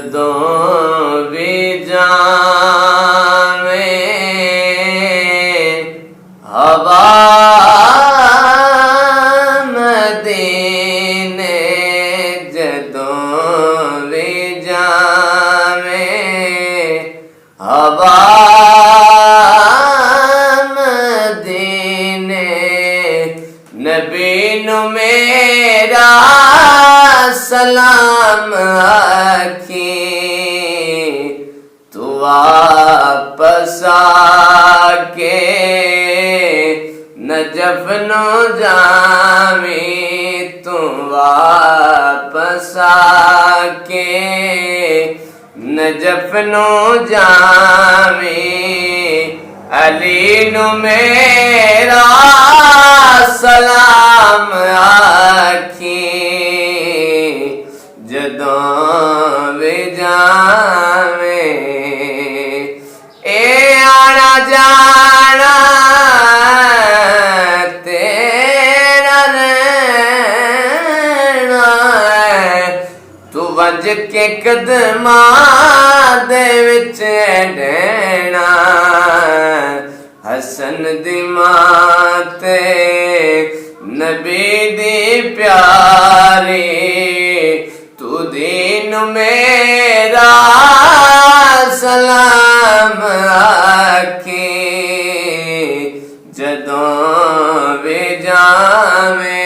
जदों भी जावे हवा मदीने, जदों भी जावे हवा मदीने, नबी नू मेरा सलाम आखी, तू वापस आके नजफ नो जावी, तू वापस आके नजफ नो जावी, अली नु मेरा सलाम आखी, जदों भी जावे ए आना जाना तेरा रहना है, तू वज के कदमां दे विच रहना, हसन दी मां ते नबी दी प्यारी, तू दीन मेरा सलाम आखी, जदों भी जावे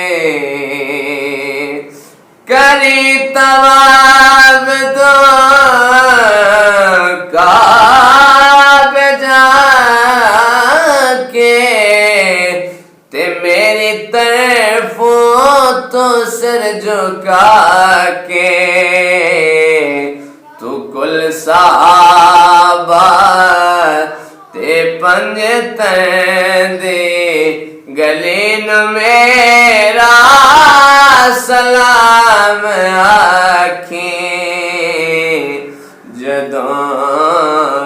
करी तवाब दो काबे जाके, ते मेरी तरफों तो सिर झुका के, तू कुल सहाबा ते पंज दे गली नू मेरा सलाम आखी, जदों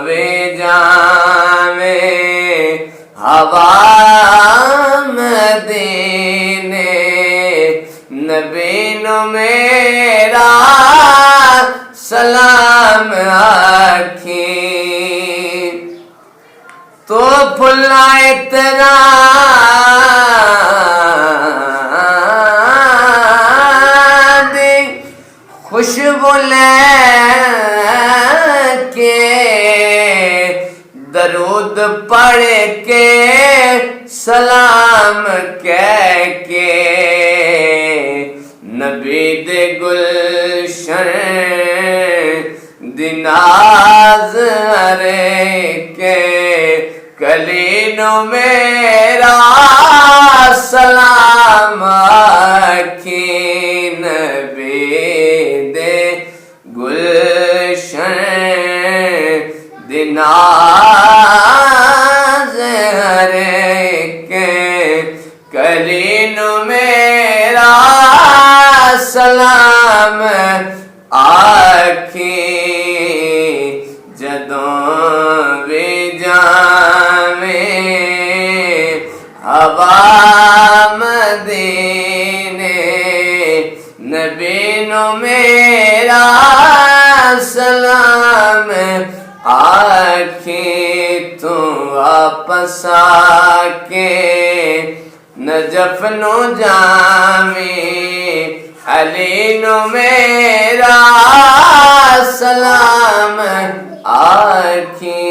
भी जावे हवा मदीने, नबी नू मेरा सलाम आखी, तो फुल्ला इतना दी खुशबू लेके, दरूद पढ़ के सलाम कह के, नबी दे गुलशन दिनाज हरे के, कली नू मेरा सलाम आखी, नबी दे गुलशन दिनाज हरे के, कली नू मेरा सलाम आखी, जदों भी जावे हवा मदीने, नबी नू मेरा सलाम आखी, तू वापस आके नजफ नु जावी, अली नू मेरा सलाम आखी।